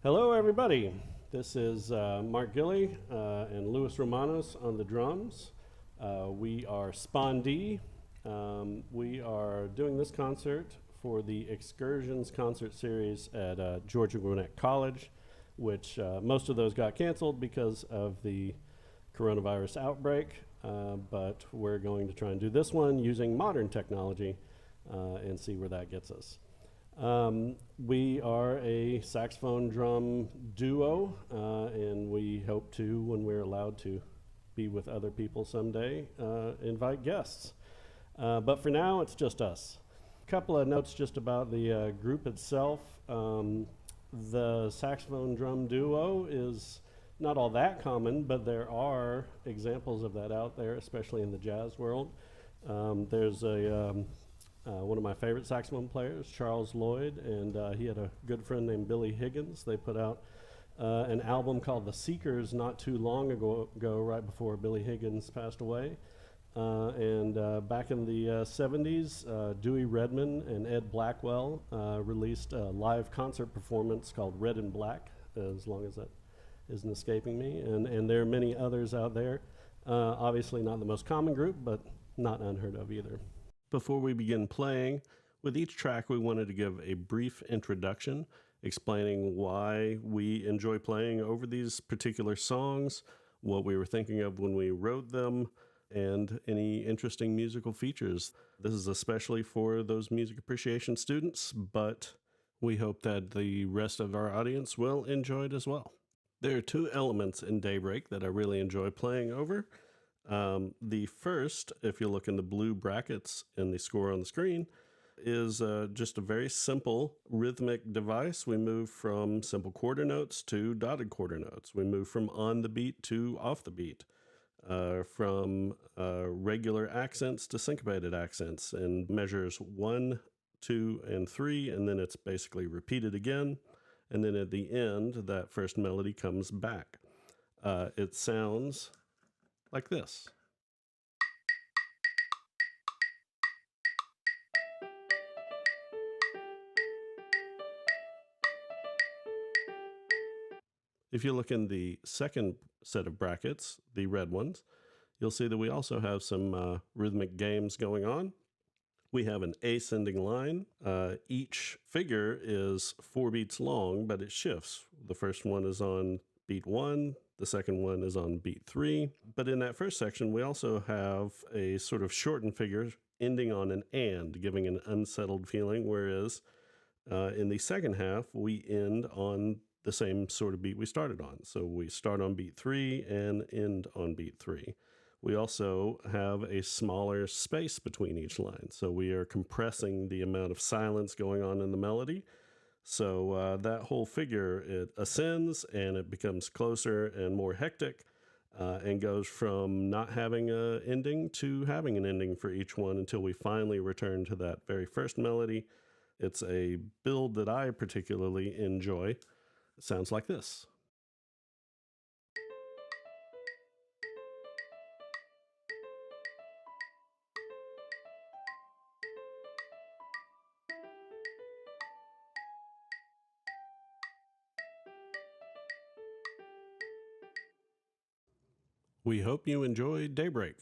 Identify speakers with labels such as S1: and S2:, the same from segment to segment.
S1: Hello, everybody. This is Mark Gilley and Louis Romanos on the drums. We are Spondee. We are doing this concert for the Excursions concert series at Georgia Gwinnett College, which most of those got canceled because of the coronavirus outbreak. But we're going to try and do this one using modern technology and see where that gets us. We are a saxophone drum duo, and we hope to, when we're allowed to be with other people someday, invite guests. But for now, it's just us. A couple of notes just about the group itself. The saxophone drum duo is not all that common, but there are examples of that out there, especially in the jazz world. There's one of my favorite saxophone players, Charles Lloyd, and he had a good friend named Billy Higgins. They put out an album called The Seekers not too long ago, right before Billy Higgins passed away. Back in the 70s, Dewey Redman and Ed Blackwell released a live concert performance called Red and Black, as long as that isn't escaping me. And there are many others out there. Obviously not the most common group, but not unheard of either. Before we begin playing, with each track we wanted to give a brief introduction explaining why we enjoy playing over these particular songs, what we were thinking of when we wrote them, and any interesting musical features. This is especially for those music appreciation students, but we hope that the rest of our audience will enjoy it as well. There are two elements in Daybreak that I really enjoy playing over. The first, if you look in the blue brackets in the score on the screen, is just a very simple rhythmic device. We move from simple quarter notes to dotted quarter notes. We move from on the beat to off the beat, from regular accents to syncopated accents, and measures 1, 2, and 3, and then it's basically repeated again. And then at the end, that first melody comes back. It sounds like this. If you look in the second set of brackets, the red ones, you'll see that we also have some rhythmic games going on. We have an ascending line. Each figure is 4 beats long, but it shifts. The first one is on beat 1, the second one is on beat 3. But in that first section, we also have a sort of shortened figure ending on an and, giving an unsettled feeling, whereas in the second half, we end on the same sort of beat we started on. So we start on beat 3 and end on beat 3. We also have a smaller space between each line. So we are compressing the amount of silence going on in the melody. So that whole figure, it ascends and it becomes closer and more hectic and goes from not having an ending to having an ending for each one until we finally return to that very first melody. It's a build that I particularly enjoy. It sounds like this. We hope you enjoy Daybreak.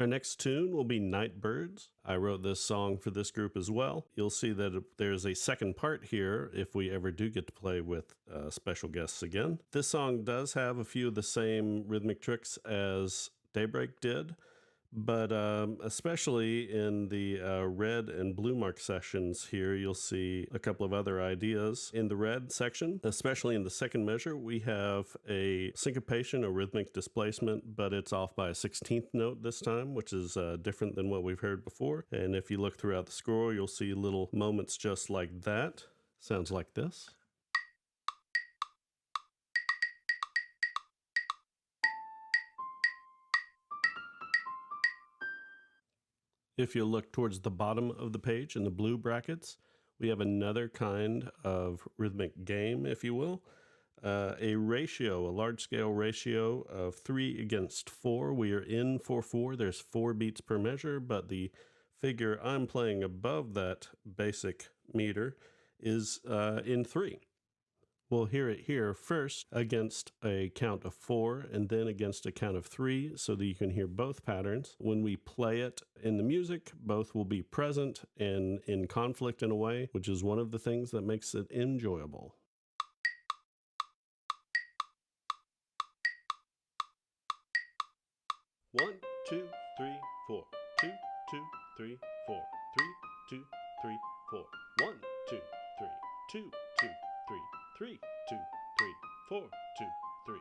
S1: Our next tune will be Nightbirds. I wrote this song for this group as well. You'll see that there's a second part here if we ever do get to play with special guests again. This song does have a few of the same rhythmic tricks as Daybreak did, but especially in the red and blue mark sections here, you'll see a couple of other ideas. In the red section, especially in the second measure, we have a syncopation, a rhythmic displacement, but it's off by a 16th note this time, which is different than what we've heard before. And if you look throughout the score, you'll see little moments just like that. Sounds like this. If you look towards the bottom of the page in the blue brackets, we have another kind of rhythmic game, if you will. A ratio, a large-scale ratio of 3 against 4. We are in 4/4. There's 4 beats per measure, but the figure I'm playing above that basic meter is in 3. We'll hear it here first against a count of 4 and then against a count of 3 so that you can hear both patterns. When we play it in the music, both will be present and in conflict in a way, which is one of the things that makes it enjoyable. One, 2, 3, 4. 2, 2, 3, 4. 3, 2, 3, 4. 1, 2, 3. 2, 2, 3. 3, 2, 3, 4, 2, 3.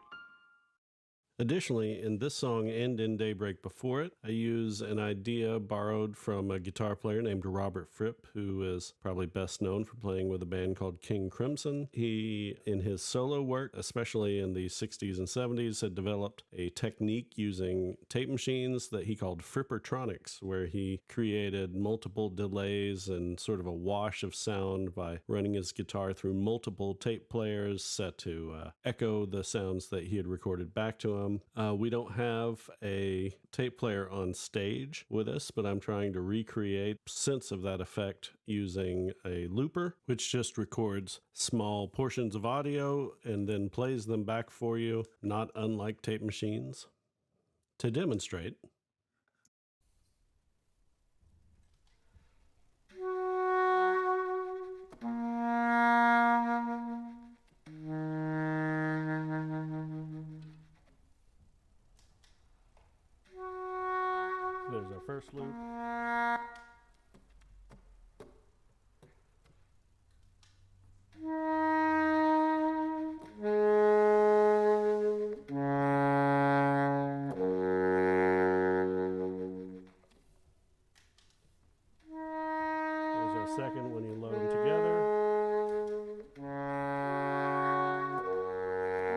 S1: Additionally, in this song and in Daybreak before it, I use an idea borrowed from a guitar player named Robert Fripp, who is probably best known for playing with a band called King Crimson. He, in his solo work, especially in the 60s and 70s, had developed a technique using tape machines that he called Frippertronics, where he created multiple delays and sort of a wash of sound by running his guitar through multiple tape players set to echo the sounds that he had recorded back to him. We don't have a tape player on stage with us, but I'm trying to recreate sense of that effect using a looper, which just records small portions of audio and then plays them back for you, not unlike tape machines. To demonstrate, there's our first loop. There's our second when you load them together.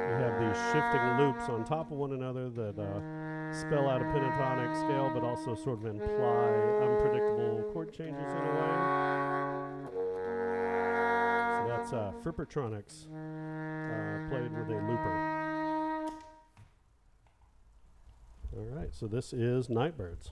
S1: We have these shifting loops on top of one another that spell out a pentatonic scale, but also sort of imply unpredictable chord changes in a way. So that's Frippertronics played with a looper. All right, so this is Nightbirds.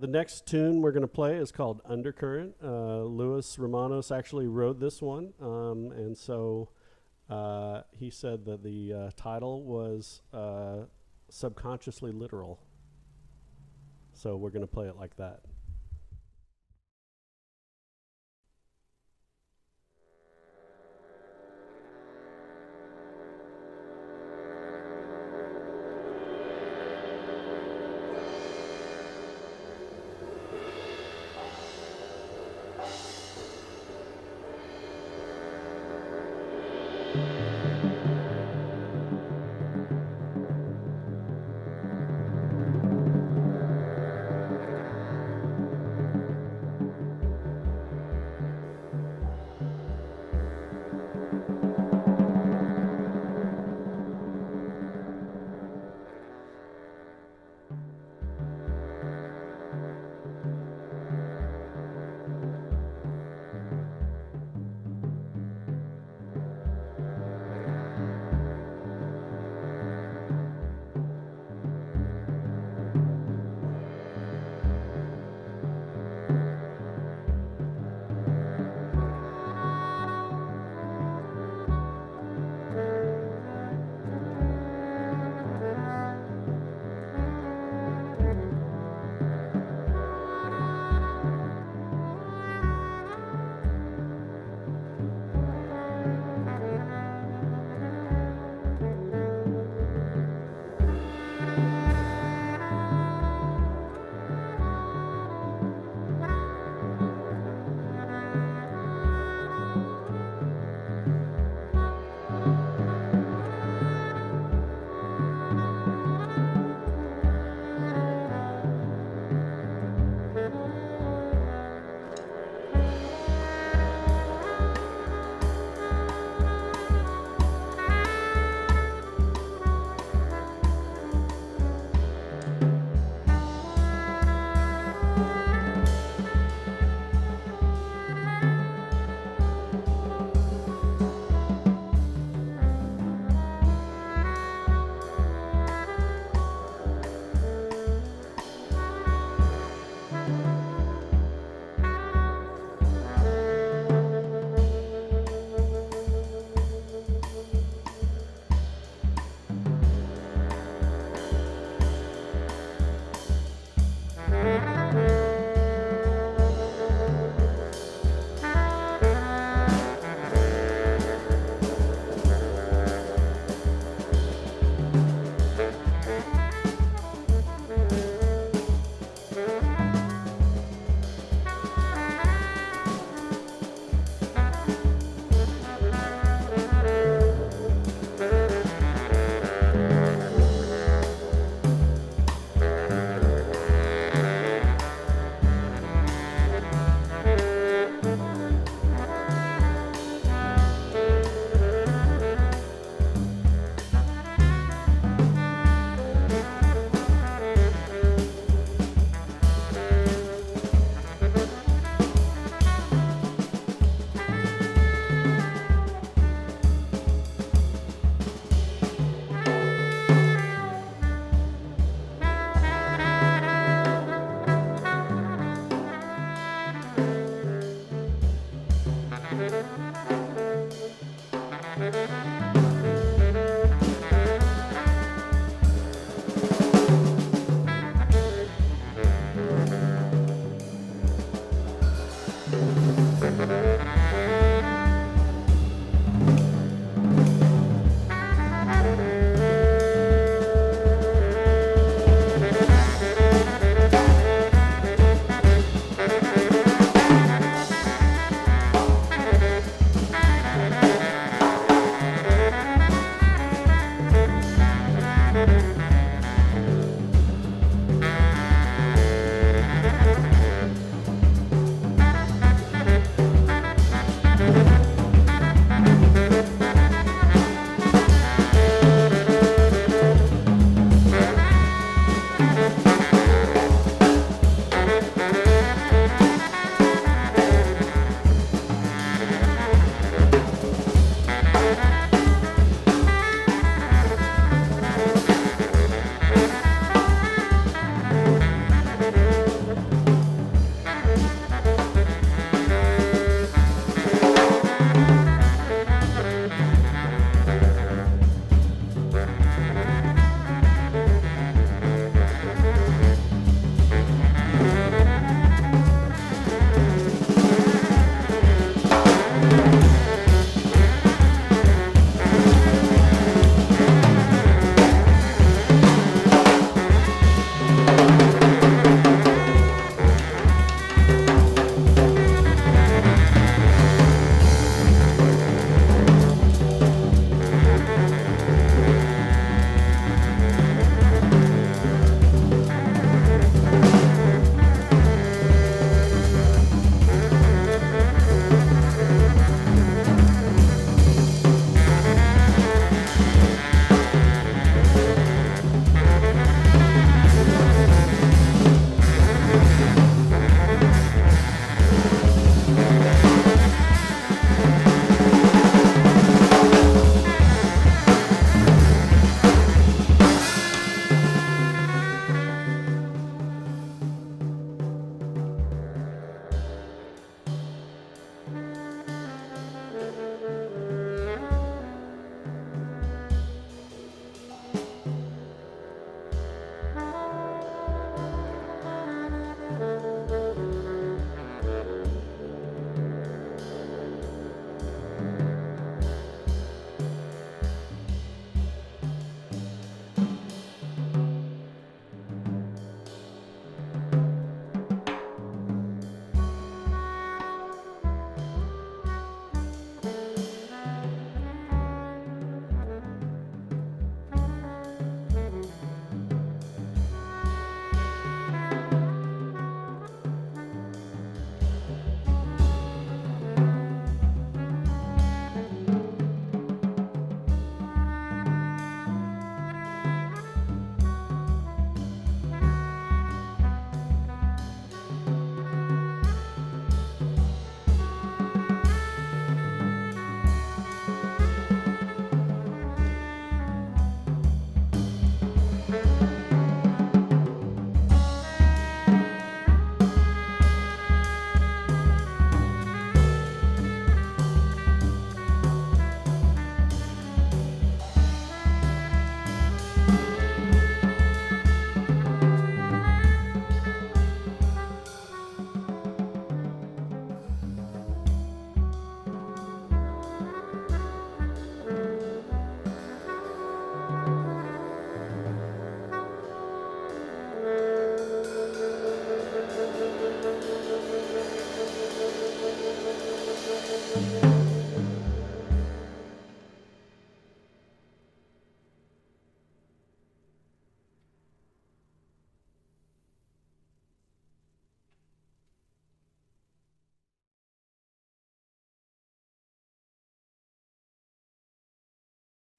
S1: The next tune we're going to play is called Undercurrent. Louis Romanos actually wrote this one, and so he said that the title was subconsciously literal. So we're going to play it like that.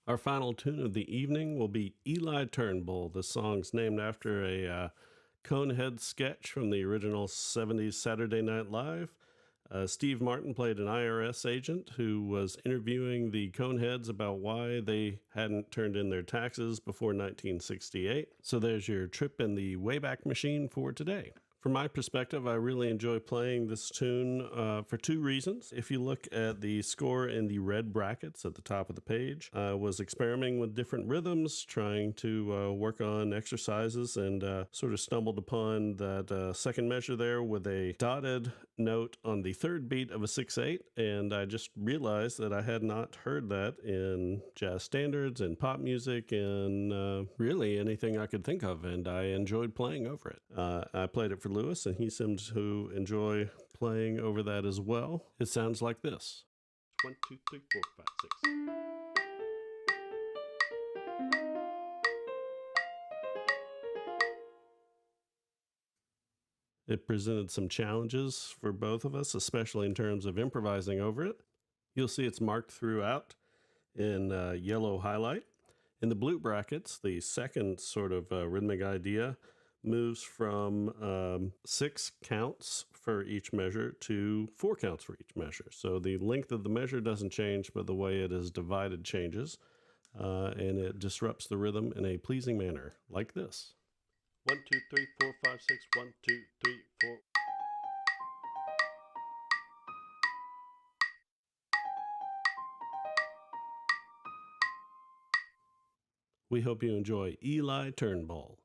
S1: Our final tune of the evening will be Eli Turnbull. The song's named after a Conehead sketch from the original 70s Saturday Night Live. Steve Martin played an IRS agent who was interviewing the Coneheads about why they hadn't turned in their taxes before 1968. So there's your trip in the Wayback Machine for today. From my perspective, I really enjoy playing this tune for two reasons. If you look at the score in the red brackets at the top of the page, I was experimenting with different rhythms, trying to work on exercises, and sort of stumbled upon that second measure there with a dotted note on the third beat of a 6/8, and I just realized that I had not heard that in jazz standards and pop music and really anything I could think of, and I enjoyed playing over it. I played it for Lewis, and he seems to enjoy playing over that as well. It sounds like this. 1, 2, 3, 4, 5, 6. It presented some challenges for both of us, especially in terms of improvising over it. You'll see it's marked throughout in yellow highlight. In the blue brackets, the second sort of rhythmic idea moves from 6 counts for each measure to 4 counts for each measure. So the length of the measure doesn't change, but the way it is divided changes, and it disrupts the rhythm in a pleasing manner, like this. 1, 2, 3, 4, 5, 6, 1, 2, 3, 4. We hope you enjoy Eli Turnbull.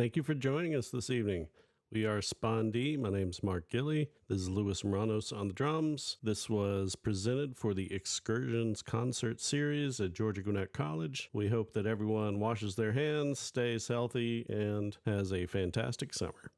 S2: Thank you for joining us this evening. We are Spondee. My name's Mark Gilly. This is Louis Moranos on the drums. This was presented for the Excursions Concert Series at Georgia Gwinnett College. We hope that everyone washes their hands, stays healthy, and has a fantastic summer.